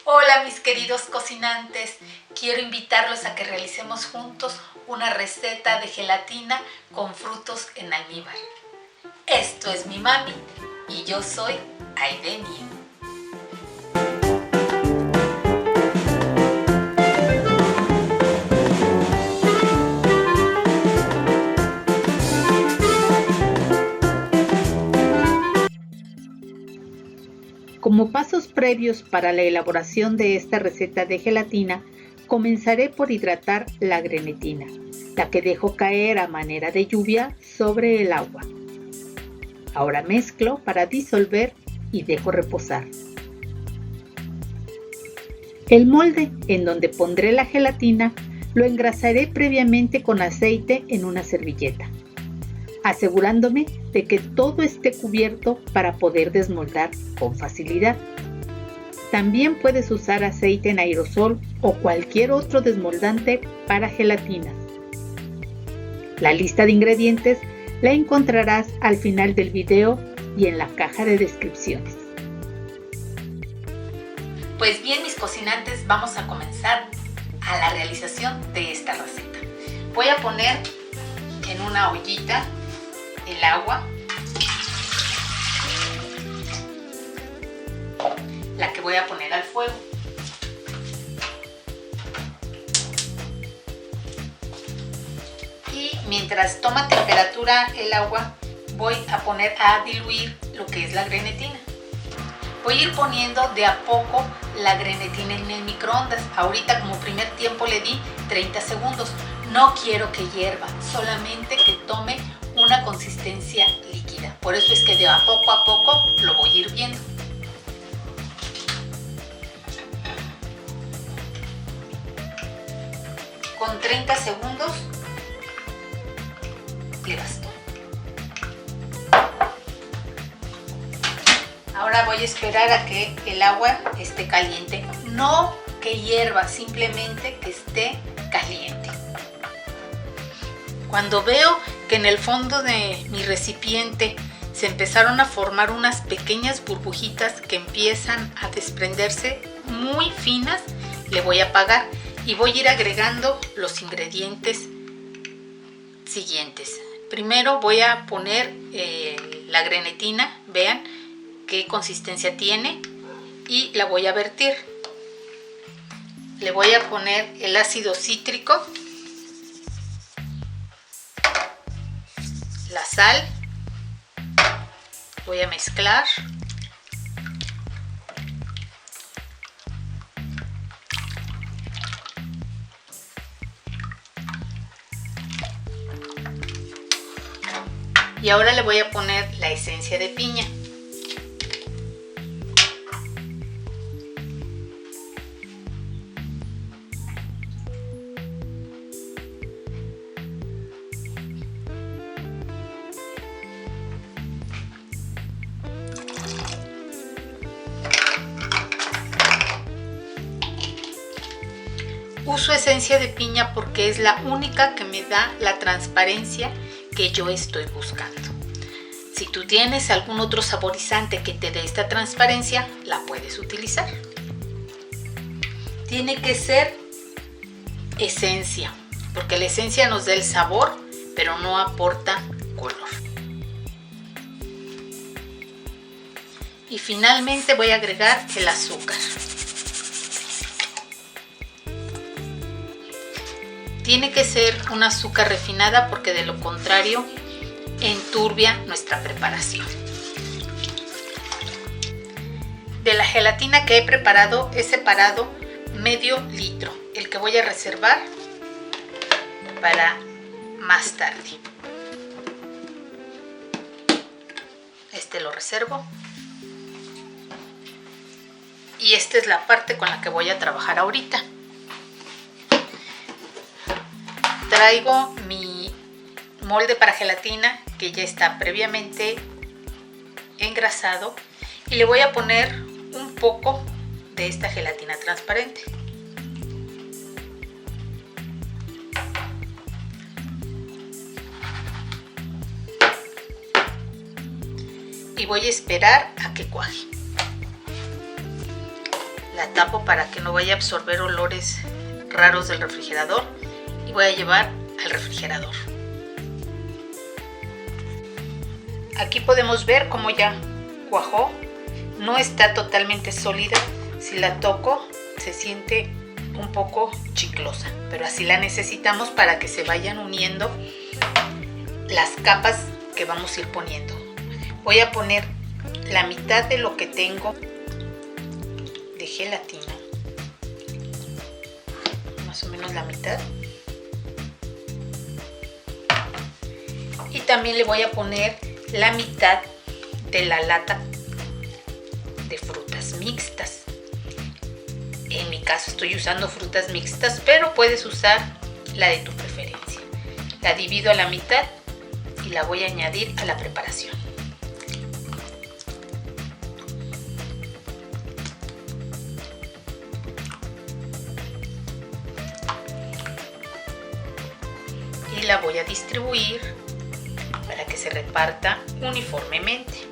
Hola mis queridos cocinantes, quiero invitarlos a que realicemos juntos una receta de gelatina con frutos en almíbar. Esto es mi mami y yo soy Aidenia. Como pasos previos para la elaboración de esta receta de gelatina, comenzaré por hidratar la grenetina, la que dejo caer a manera de lluvia sobre el agua. Ahora mezclo para disolver y dejo reposar. El molde en donde pondré la gelatina lo engrasaré previamente con aceite en una servilleta, asegurándome de que todo esté cubierto para poder desmoldar con facilidad. También puedes usar aceite en aerosol o cualquier otro desmoldante para gelatinas. La lista de ingredientes la encontrarás al final del video y en la caja de descripciones. Pues bien mis cocinantes, vamos a comenzar a la realización de esta receta. Voy a poner en una ollita el agua, la que voy a poner al fuego. Y mientras toma temperatura el agua, voy a poner a diluir lo que es la grenetina. Voy a ir poniendo de a poco la grenetina en el microondas. Ahorita como primer tiempo le di 30 segundos. No quiero que hierva, solamente que tome una consistencia líquida. Por eso es que de a poco lo voy hirviendo. Con 30 segundos le bastó. Ahora voy a esperar a que el agua esté caliente. No que hierva, simplemente que esté caliente. Cuando veo que en el fondo de mi recipiente se empezaron a formar unas pequeñas burbujitas que empiezan a desprenderse muy finas, le voy a apagar y voy a ir agregando los ingredientes siguientes. Primero voy a poner la grenetina, vean qué consistencia tiene, y la voy a vertir. Le voy a poner el ácido cítrico, la sal, voy a mezclar. Y ahora le voy a poner la esencia de piña. Uso esencia de piña porque es la única que me da la transparencia que yo estoy buscando. Si tú tienes algún otro saborizante que te dé esta transparencia, la puedes utilizar. Tiene que ser esencia, porque la esencia nos da el sabor, pero no aporta color. Y finalmente voy a agregar el azúcar. Tiene que ser un azúcar refinada porque de lo contrario enturbia nuestra preparación. De la gelatina que he preparado he separado medio litro, el que voy a reservar para más tarde. Este lo reservo. Y esta es la parte con la que voy a trabajar ahorita. Traigo mi molde para gelatina que ya está previamente engrasado y le voy a poner un poco de esta gelatina transparente. Y voy a esperar a que cuaje. La tapo para que no vaya a absorber olores raros del refrigerador y voy a llevar al refrigerador. Aquí podemos ver cómo ya cuajó. No está totalmente sólida. Si la toco se siente un poco chiclosa, pero así la necesitamos para que se vayan uniendo las capas que vamos a ir poniendo. Voy a poner la mitad de lo que tengo de gelatina, más o menos la mitad, y también le voy a poner la mitad de la lata de frutas mixtas. En mi caso estoy usando frutas mixtas, pero puedes usar la de tu preferencia. La divido a la mitad y la voy a añadir a la preparación. Y la voy a distribuir para que se reparta uniformemente.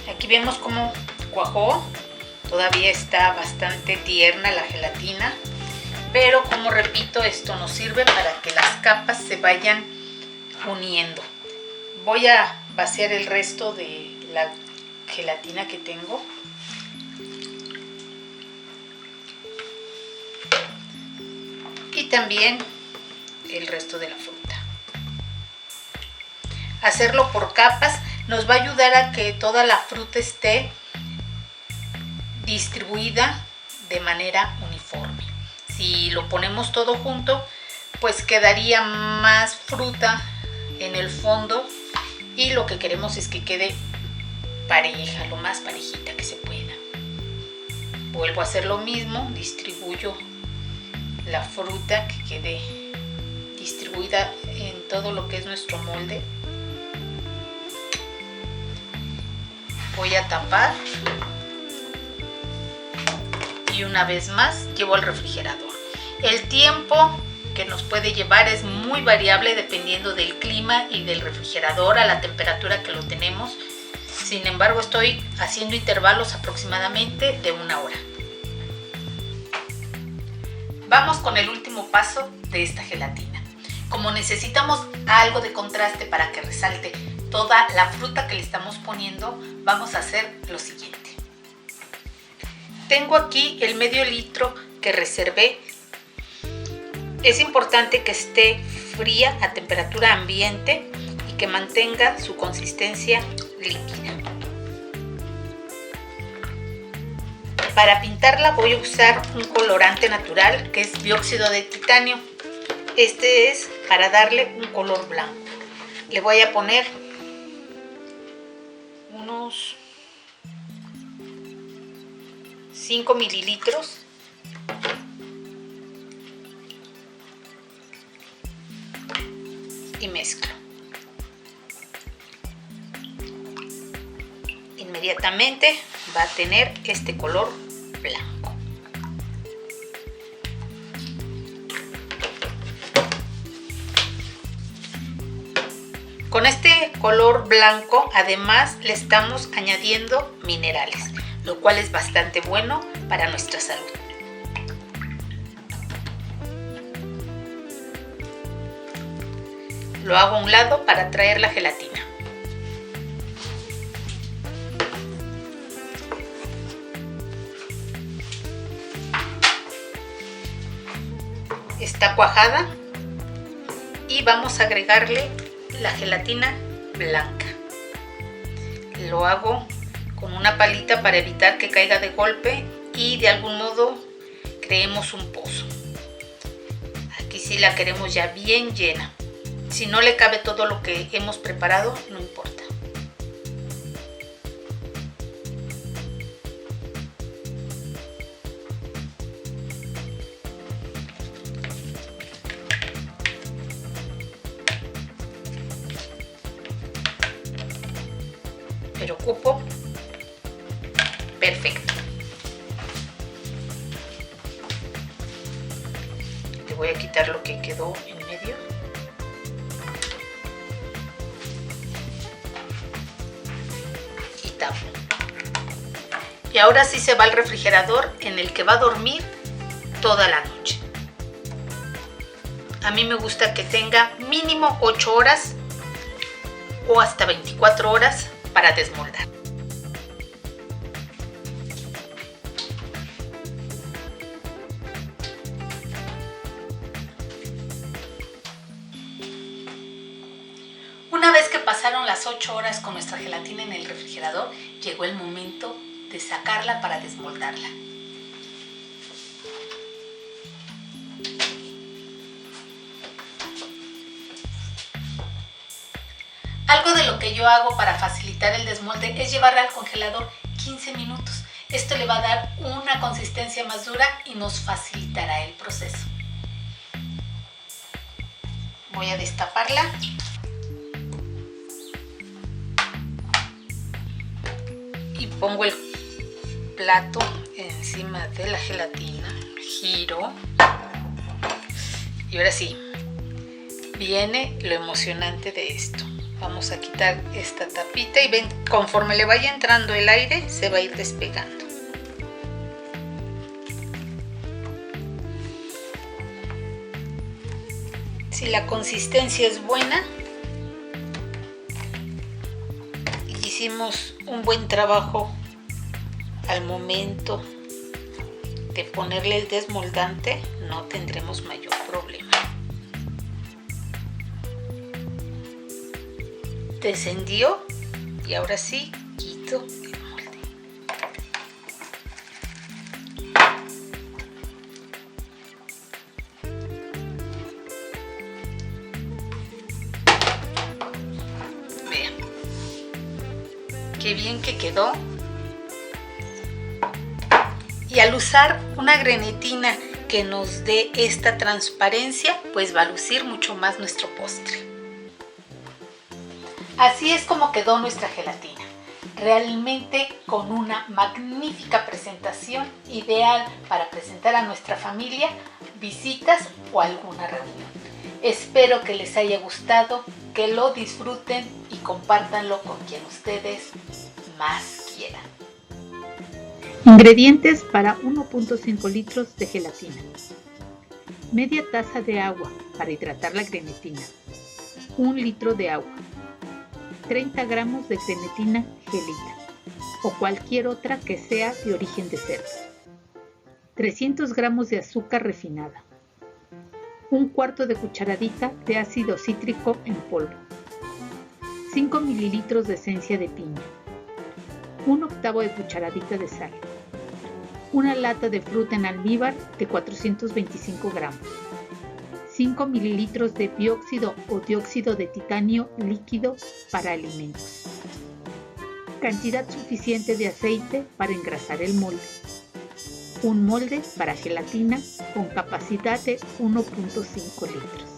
Aquí vemos cómo cuajó. Todavía está bastante tierna la gelatina, pero como repito, esto nos sirve para que las capas se vayan uniendo. Voy a vaciar el resto de la gelatina que tengo. Y también el resto de la fruta. Hacerlo por capas nos va a ayudar a que toda la fruta esté distribuida de manera uniforme. Si lo ponemos todo junto, pues quedaría más fruta en el fondo y lo que queremos es que quede pareja, lo más parejita que se pueda. Vuelvo a hacer lo mismo, distribuyo la fruta que quede distribuida en todo lo que es nuestro molde. Voy a tapar y una vez más llevo al refrigerador. El tiempo que nos puede llevar es muy variable dependiendo del clima y del refrigerador, a la temperatura que lo tenemos. Sin embargo, estoy haciendo intervalos aproximadamente de 1 hora. Vamos con el último paso de esta gelatina. Como necesitamos algo de contraste para que resalte toda la fruta que le estamos poniendo, vamos a hacer lo siguiente. Tengo aquí el medio litro que reservé. Es importante que esté fría a temperatura ambiente y que mantenga su consistencia líquida. Para pintarla voy a usar un colorante natural que es dióxido de titanio. Este es para darle un color blanco. Le voy a poner unos 5 mililitros y mezclo. Inmediatamente va a tener este color blanco. Con este color blanco además le estamos añadiendo minerales, lo cual es bastante bueno para nuestra salud. Lo hago a un lado para traer la gelatina. Está cuajada y vamos a agregarle la gelatina blanca. Lo hago con una palita para evitar que caiga de golpe y de algún modo creemos un pozo. Aquí sí la queremos ya bien llena. Si no le cabe todo lo que hemos preparado, no importa. Pero cupo perfecto. Le voy a quitar lo que quedó en medio. Y tapo. Y ahora sí se va al refrigerador, en el que va a dormir toda la noche. A mí me gusta que tenga mínimo 8 horas o hasta 24 horas para desmoldar. Una vez que pasaron las 8 horas con nuestra gelatina en el refrigerador, llegó el momento de sacarla para desmoldarla. Algo de lo que yo hago para facilitar el desmolde es llevarla al congelador 15 minutos. Esto le va a dar una consistencia más dura y nos facilitará el proceso. Voy a destaparla. Y pongo el plato encima de la gelatina, giro y ahora sí, viene lo emocionante de esto. Vamos a quitar esta tapita y ven, conforme le vaya entrando el aire se va a ir despegando. Si la consistencia es buena, hicimos un buen trabajo al momento de ponerle el desmoldante, no tendremos mayor problema. Descendió y ahora sí quito el molde. Vean qué bien que quedó. Y al usar una grenetina que nos dé esta transparencia, pues va a lucir mucho más nuestro postre. Así es como quedó nuestra gelatina, realmente con una magnífica presentación, ideal para presentar a nuestra familia, visitas o alguna reunión. Espero que les haya gustado, que lo disfruten y compártanlo con quien ustedes más quieran. Ingredientes para 1.5 litros de gelatina. Media taza de agua para hidratar la grenetina. 1 litro de agua. 30 gramos de grenetina gelida o cualquier otra que sea de origen de cerdo. 300 gramos de azúcar refinada. 1/4 de cucharadita de ácido cítrico en polvo. 5 mililitros de esencia de piña. 1/8 de cucharadita de sal. Una lata de fruta en almíbar de 425 gramos. 5 mililitros de bióxido o dióxido de titanio líquido para alimentos. Cantidad suficiente de aceite para engrasar el molde. Un molde para gelatina con capacidad de 1.5 litros.